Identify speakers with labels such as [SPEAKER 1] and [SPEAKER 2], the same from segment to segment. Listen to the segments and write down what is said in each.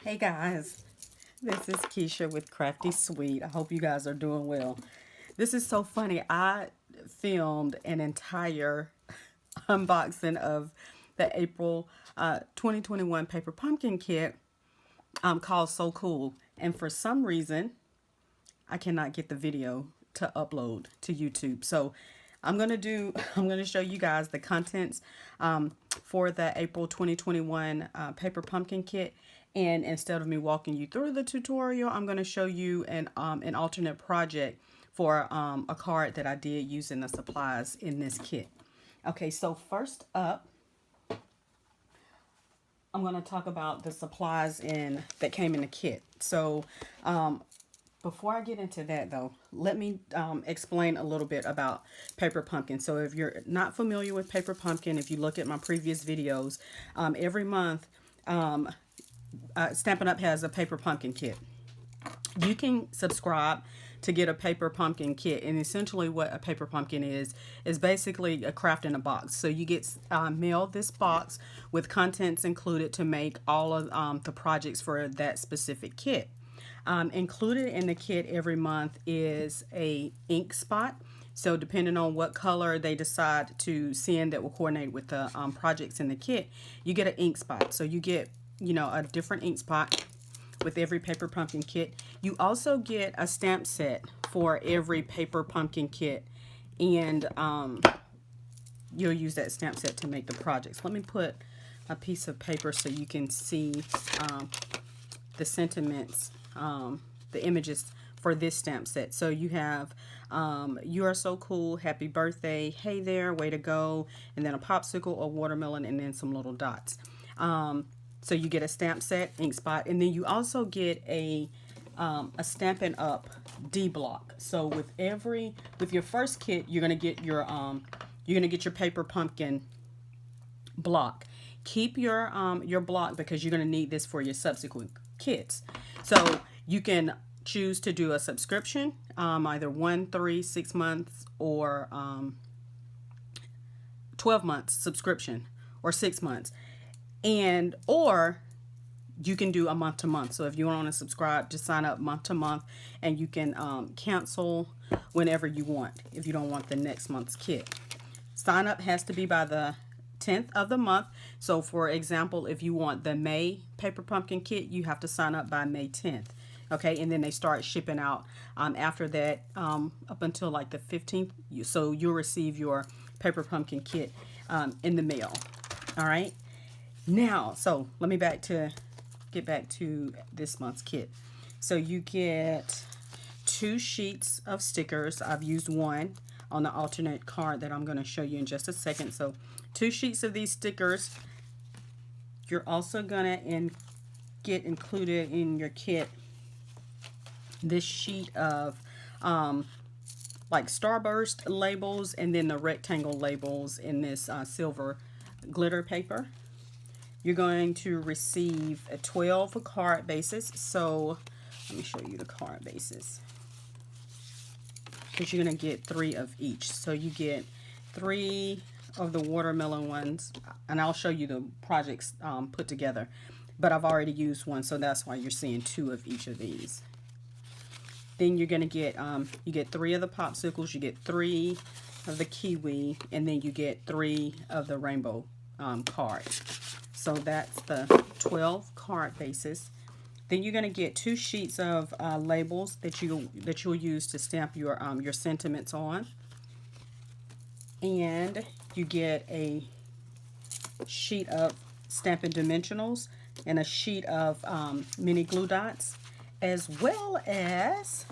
[SPEAKER 1] Hey guys, this is Kisha with Crafty Sweet. I hope you guys are doing well. This is so funny. I filmed an entire unboxing of the April 2021 Paper Pumpkin Kit called So Cool. And for some reason, I cannot get the video to upload to YouTube. So I'm gonna show you guys the contents for the April 2021 Paper Pumpkin Kit. And instead of me walking you through the tutorial, I'm gonna show you an alternate project for a card that I did using the supplies in this kit. Okay, so first up, I'm going to talk about the supplies that came in the kit. So before I get into that, though, let me explain a little bit about Paper Pumpkin. So if you're not familiar with Paper Pumpkin, if you look at my previous videos, every month Stampin' Up! Has a Paper Pumpkin kit. You can subscribe to get a Paper Pumpkin kit, and essentially what a Paper Pumpkin is basically a craft in a box. So you get mailed this box with contents included to make all of the projects for that specific kit. Included in the kit every month is a ink spot. So depending on what color they decide to send that will coordinate with the projects in the kit, you get an ink spot. So you get, a different ink spot with every Paper Pumpkin kit. You also get a stamp set for every Paper Pumpkin kit, and you'll use that stamp set to make the projects. Let me put a piece of paper so you can see the sentiments, the images for this stamp set. So you have you are so cool, happy birthday, hey there, way to go, and then a popsicle, a watermelon, and then some little dots. So you get a stamp set, ink spot, and then you also get a Stampin' Up! D block. So with your first kit, you're gonna get your Paper Pumpkin block. Keep your block because you're gonna need this for your subsequent kits. So you can choose to do a subscription, either 1, 3, 6 months, or 12 months subscription, or 6 months. Or you can do a month to month. So if you want to subscribe, just sign up month to month, and you can cancel whenever you want if you don't want the next month's kit. Sign up has to be by the 10th of the month. So for example, if you want the May Paper Pumpkin kit, you have to sign up by May 10th. Okay, and then they start shipping out after that up until like the 15th. So you'll receive your Paper Pumpkin kit in the mail. All right. Now, so let me get back to this month's kit. So you get 2 sheets of stickers. I've used one on the alternate card that I'm going to show you in just a second. So 2 sheets of these stickers. You're also going to get included in your kit this sheet of like Starburst labels, and then the rectangle labels in this silver glitter paper. You're going to receive a 12 card bases. So let me show you the card bases, because you're going to get 3 of each. So you get 3 of the watermelon ones, and I'll show you the projects put together, but I've already used one, so that's why you're seeing 2 of each of these. Then you're going to get you get 3 of the popsicles, you get 3 of the kiwi, and then you get 3 of the rainbow cards. So that's the 12 card bases. Then you're going to get 2 sheets of labels that you'll use to stamp your sentiments on, and you get a sheet of Stampin' Dimensionals and a sheet of mini glue dots, as well as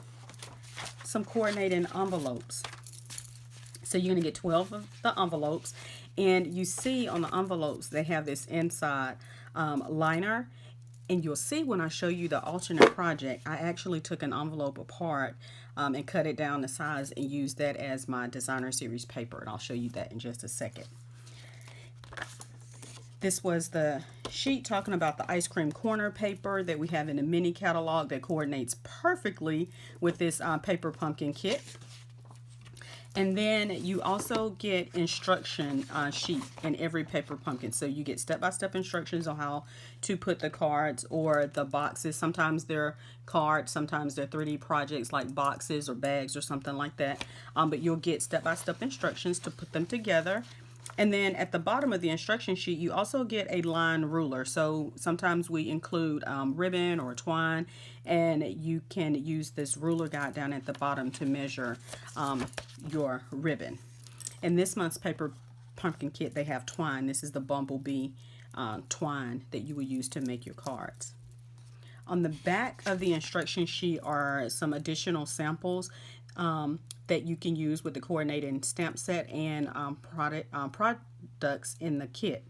[SPEAKER 1] some coordinating envelopes. So you're going to get 12 of the envelopes, and you see on the envelopes they have this inside liner, and you'll see when I show you the alternate project, I actually took an envelope apart and cut it down to size and used that as my designer series paper, and I'll show you that in just a second. This was the sheet talking about the ice cream corner paper that we have in the mini catalog that coordinates perfectly with this Paper Pumpkin kit. And then you also get instruction sheet in every paper pumpkin. So you get step-by-step instructions on how to put the cards or the boxes. Sometimes they're cards, sometimes they're 3D projects like boxes or bags or something like that. But you'll get step-by-step instructions to put them together. And then at the bottom of the instruction sheet, you also get a line ruler. So sometimes we include ribbon or twine, and you can use this ruler guide down at the bottom to measure your ribbon. In this month's paper pumpkin kit, they have twine. This is the bumblebee twine that you will use to make your cards. On the back of the instruction sheet are some additional samples that you can use with the coordinated stamp set and products in the kit.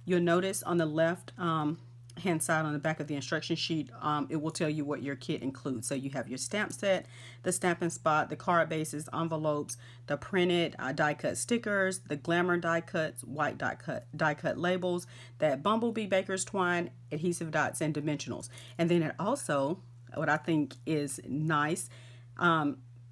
[SPEAKER 1] You'll notice on the left hand side on the back of the instruction sheet, it will tell you what your kit includes. So you have your stamp set, the stamping spot, the card bases, envelopes, the printed die cut stickers, the glamour die cuts, white die cut labels, that bumblebee baker's twine, adhesive dots, and dimensionals. And then it also, what I think is nice,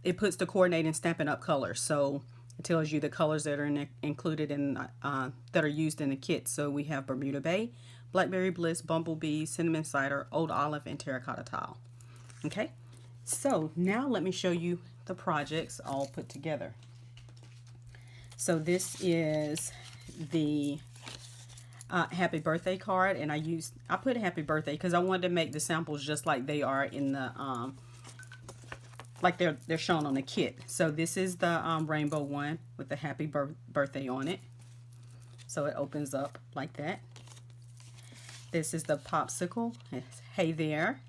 [SPEAKER 1] it puts the coordinating Stampin' Up colors. So it tells you the colors that are included in that are used in the kit. So we have Bermuda Bay, Blackberry Bliss, Bumblebee, Cinnamon Cider, Old Olive, and Terracotta Tile. Okay, so now let me show you the projects all put together. So this is the happy birthday card, and I put happy birthday because I wanted to make the samples just like they are in the like they're shown on the kit. So this is the rainbow one with the happy birthday on it. So it opens up like that. This is the popsicle. It's hey there.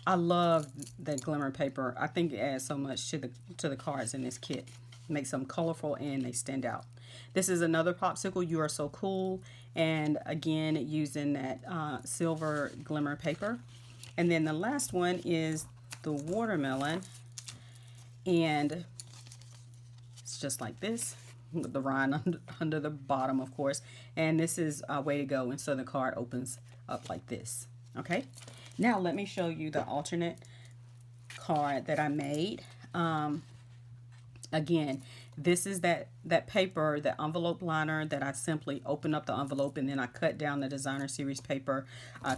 [SPEAKER 1] I love the glimmer paper. I think it adds so much to the cards in this kit. Makes them colorful and they stand out. This is another popsicle, you are so cool, and again using that silver glimmer paper. And then the last one is the watermelon, and it's just like this with the rind under the bottom, of course, and this is a way to go, and so the card opens up like this. Okay, now let me show you the alternate card that I made. Again, this is that paper, the envelope liner that I simply open up the envelope and then I cut down the designer series paper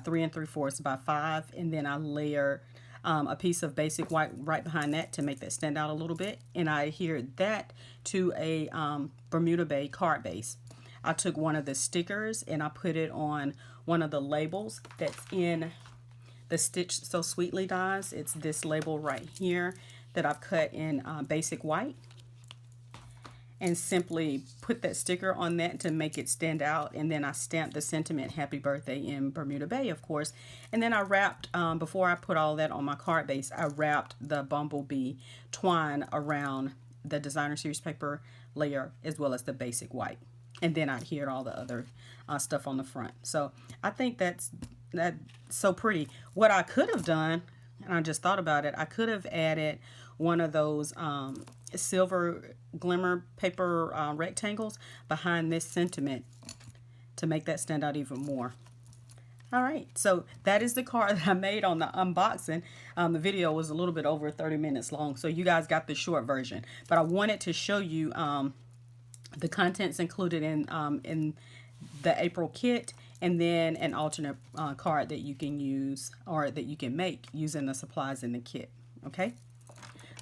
[SPEAKER 1] 3 3/4 by 5, and then I layer a piece of basic white right behind that to make that stand out a little bit, and I adhered that to a Bermuda Bay card base. I took one of the stickers and I put it on one of the labels that's in the Stitch So Sweetly dies. It's this label right here that I've cut in basic white, and simply put that sticker on that to make it stand out, and then I stamped the sentiment happy birthday in Bermuda Bay, of course, and then I wrapped before I put all that on my card base, I wrapped the bumblebee twine around the designer series paper layer as well as the basic white, and then I adhered all the other stuff on the front. So I think that's so pretty. What I could have done, and I just thought about it, I could have added one of those silver glimmer paper rectangles behind this sentiment to make that stand out even more. All right, so that is the card that I made on the unboxing. The video was a little bit over 30 minutes long, so you guys got the short version. But I wanted to show you the contents included in the April kit, and then an alternate card that you can use or that you can make using the supplies in the kit. Okay.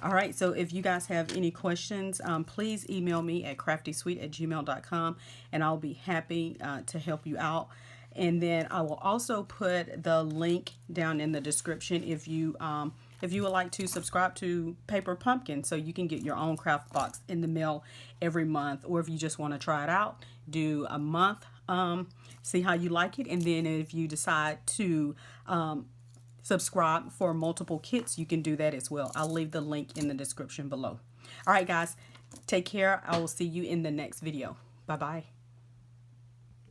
[SPEAKER 1] All right, so if you guys have any questions, please email me at craftysweet@gmail.com, and I'll be happy to help you out. And then I will also put the link down in the description if you would like to subscribe to Paper Pumpkin, so you can get your own craft box in the mail every month, or if you just want to try it out, do a month, see how you like it, and then if you decide to subscribe for multiple kits, you can do that as well. I'll leave the link in the description below. All right, guys, take care. I will see you in the next video. Bye-bye.